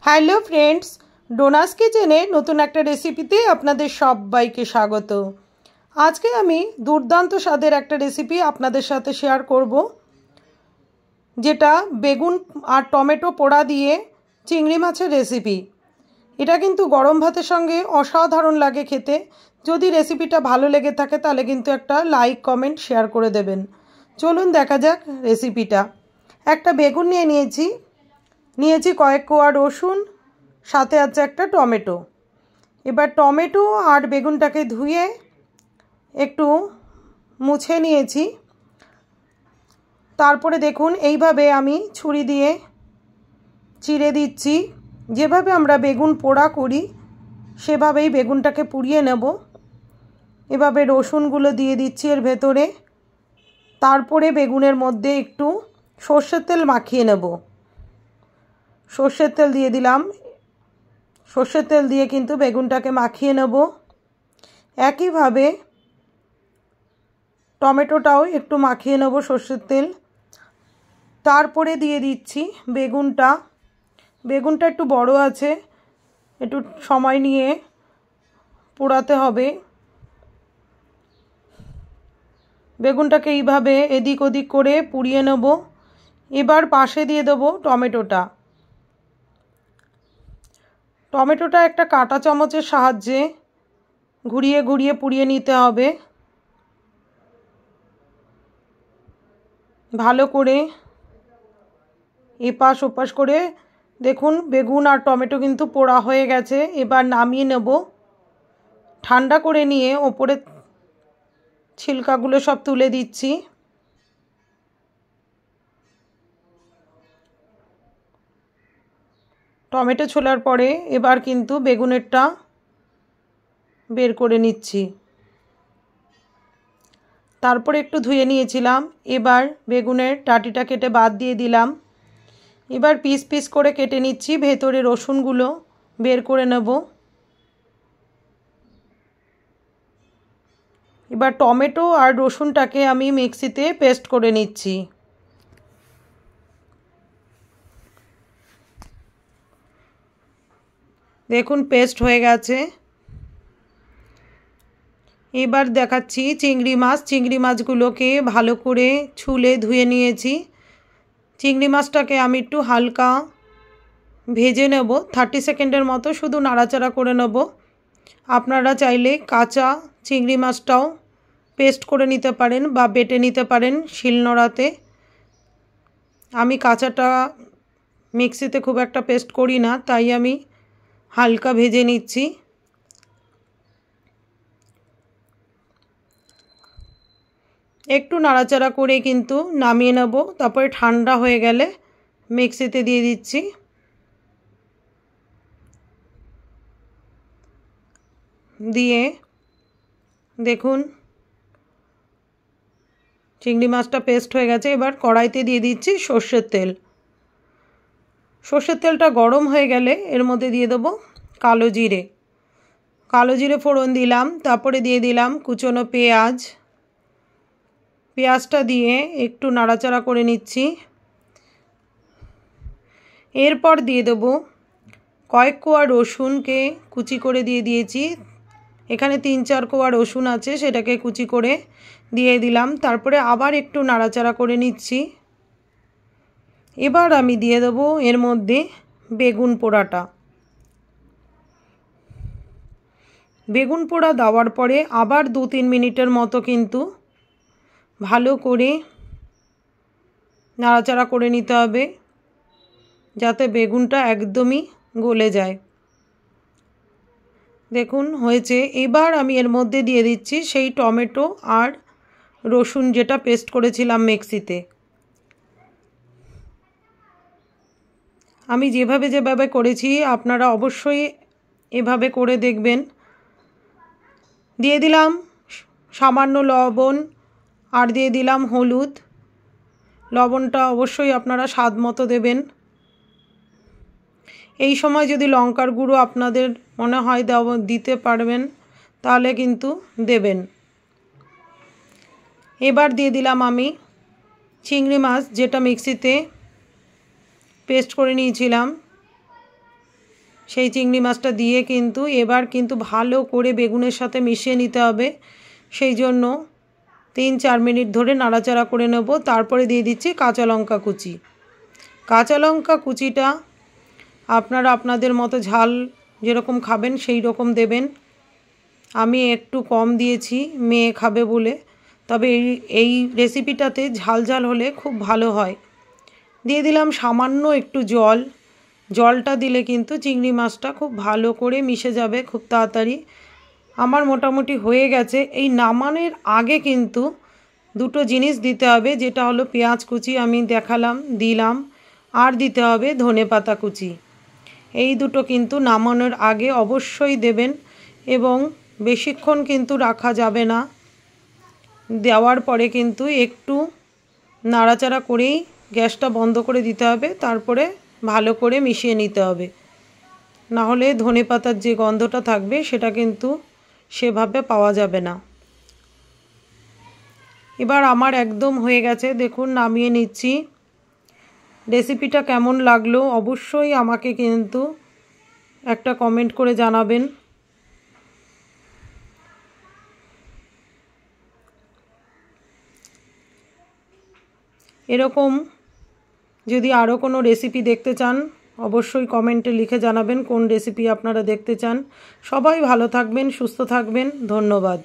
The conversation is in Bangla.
হ্যালো ফ্রেন্ডস, ডোনাস কিচেনে নতুন একটা রেসিপিতে আপনাদের সবাইকে স্বাগত। আজকে আমি দুর্দান্ত স্বাদের একটা রেসিপি আপনাদের সাথে শেয়ার করব, যেটা বেগুন আর টমেটো পোড়া দিয়ে চিংড়ি মাছের রেসিপি। এটা কিন্তু গরম ভাতের সঙ্গে অসাধারণ লাগে খেতে। যদি রেসিপিটা ভালো লেগে থাকে তাহলে কিন্তু একটা লাইক, কমেন্ট, শেয়ার করে দেবেন। চলুন দেখা যাক রেসিপিটা। একটা বেগুন নিয়েছি কয়েক কোয়া রসুন, সাথে আছে একটা টমেটো। এবার টমেটো আর বেগুনটাকে ধুয়ে একটু মুছে নিয়েছি। তারপরে দেখুন এইভাবে আমি ছুরি দিয়ে চিড়ে দিচ্ছি। যেভাবে আমরা বেগুন পোড়া করি সেভাবেই বেগুনটাকে পুড়িয়ে নেব। এভাবে রসুনগুলো দিয়ে দিচ্ছি এর ভেতরে। তারপরে বেগুনের মধ্যে একটু সর্ষের তেল মাখিয়ে নেব। সর্ষের তেল দিয়ে দিলাম। সর্ষের তেল দিয়ে কিন্তু বেগুনটাকে মাখিয়ে নেব। একইভাবে টমেটোটাও একটু মাখিয়ে নেব সর্ষের তেল। তারপরে দিয়ে দিচ্ছি বেগুনটা একটু বড় আছে, একটু সময় নিয়ে পোড়াতে হবে। বেগুনটাকে এইভাবে এদিক ওদিক করে পুড়িয়ে নেব। এবার পাশে দিয়ে দেবো টমেটোটা একটা কাঁটা চামচের সাহায্যে ঘুরিয়ে ঘুরিয়ে পুড়িয়ে নিতে হবে। ভালো করে এপাশ ওপাশ করে দেখুন বেগুন আর টমেটো কিন্তু পোড়া হয়ে গেছে। এবার নামিয়ে নেব। ঠান্ডা করে নিয়ে ওপরে ছিলকাগুলো সব তুলে দিচ্ছি। টমেটো ছোলার পরে এবার কিন্তু বেগুনেরটা বের করে নিচ্ছি। তারপরে একটু ধুয়ে নিয়েছিলাম। এবার বেগুনের ডাঁটিটা কেটে বাদ দিয়ে দিলাম। এবার পিস পিস করে কেটে নিচ্ছি। ভেতরে রসুনগুলো বের করে নেব। এবার টমেটো আর রসুনটাকে আমি মিক্সিতে পেস্ট করে নিচ্ছি। দেখুন পেস্ট হয়ে গেছে। এবার দেখাচ্ছি চিংড়ি মাছগুলোকে ভালো করে ছুলে ধুয়ে নিয়েছি। চিংড়ি মাছটাকে আমি একটু হালকা ভেজে নেব, 30 সেকেন্ডের মতো শুধু নাড়াচাড়া করে নেব। আপনারা চাইলে কাঁচা চিংড়ি মাছটাও পেস্ট করে নিতে পারেন বা বেটে নিতে পারেন শিলনোড়াতে। আমি কাঁচাটা মিক্সিতে খুব একটা পেস্ট করি না, তাই আমি হালকা ভেজে নিচ্ছি। একটু নাড়াচাড়া করে কিন্তু নামিয়ে নেব। তারপরে ঠান্ডা হয়ে গেলে মিক্সিতে দিয়ে দিচ্ছি। দিয়ে দেখুন চিংড়ি মাছটা পেস্ট হয়ে গেছে। এবার কড়াইতে দিয়ে দিচ্ছি সর্ষের তেল। সর্ষের তেলটা গরম হয়ে গেলে এর মধ্যে দিয়ে দেবো কালো জিরে ফোড়ন দিলাম। তারপরে দিয়ে দিলাম কুচনো পেঁয়াজটা দিয়ে একটু নাড়াচাড়া করে নিচ্ছি। এরপর দিয়ে দেবো কয়েক কোয়া রসুনকে কুচি করে দিয়ে দিয়েছি। এখানে 3-4 কোয়া রসুন আছে, সেটাকে কুচি করে দিয়ে দিলাম। তারপরে আবার একটু নাড়াচাড়া করে নিচ্ছি। এবার আমি দিয়ে দেবো এর মধ্যে বেগুন পোড়া দেওয়ার পরে আবার 2-3 মিনিটের মতো কিন্তু ভালো করে নাড়াচাড়া করে নিতে হবে, যাতে বেগুনটা একদমই গলে যায়। দেখুন হয়েছে। এবার আমি এর মধ্যে দিয়ে দিচ্ছি সেই টমেটো আর রসুন যেটা পেস্ট করেছিলাম মিক্সিতে। আমি যেভাবে করেছি আপনারা অবশ্যই এভাবে করে দেখবেন। দিয়ে দিলাম সামান্য লবণ আর দিয়ে দিলাম হলুদ। লবণটা অবশ্যই আপনারা স্বাদ মতো দেবেন। এই সময় যদি লঙ্কার গুঁড়ো আপনাদের মনে হয় দিতে পারবেন তাহলে কিন্তু দেবেন। এবার দিয়ে দিলাম আমি চিংড়ি মাছ যেটা মিক্সিতে পেস্ট করে নিয়েছিলাম সেই চিংড়ি মাছটা দিয়ে কিন্তু এবার কিন্তু ভালো করে বেগুনের সাথে মিশিয়ে নিতে হবে। সেই জন্য 3-4 মিনিট ধরে নাড়াচাড়া করে নেব। তারপরে দিয়ে দিচ্ছি কাঁচা লঙ্কা কুচি। কাঁচা লঙ্কা কুচিটা আপনারা আপনাদের মতো ঝাল যেরকম খাবেন সেই রকম দেবেন। আমি একটু কম দিয়েছি মেয়ে খাবে বলে, তবে এই রেসিপিটাতে ঝাল ঝাল হলে খুব ভালো হয়। দিয়ে দিলাম সামান্য একটু জল। জলটা দিলে কিন্তু চিংড়ি মাছটা খুব ভালো করে মিশে যাবে খুব তাড়াতাড়ি। আমার মোটামুটি হয়ে গেছে। এই নামানোর আগে কিন্তু দুটো জিনিস দিতে হবে, যেটা হলো পেঁয়াজ কুচি আমি দেখালাম, দিলাম, আর দিতে হবে ধনেপাতা কুচি। এই দুটো কিন্তু নামানোর আগে অবশ্যই দেবেন এবং বেশিক্ষণ কিন্তু রাখা যাবে না। দেওয়ার পরে কিন্তু একটু নাড়াচাড়া করেই গ্যাসটা বন্ধ করে দিতে হবে। তারপরে ভালো করে মিশিয়ে নিতে হবে, না হলে ধনেপাতার যে গন্ধটা থাকবে সেটা কিন্তু সেভাবে পাওয়া যাবে না। এবার আমার একদম হয়ে গেছে, দেখুন নামিয়ে নিচ্ছি। রেসিপিটা কেমন লাগলো অবশ্যই আমাকে কিন্তু একটা কমেন্ট করে জানাবেন। এরকম যদি আরও কোনো রেসিপি দেখতে চান অবশ্যই কমেন্টে লিখে জানাবেন কোন রেসিপি আপনারা দেখতে চান। সবাই ভালো থাকবেন, সুস্থ থাকবেন। ধন্যবাদ।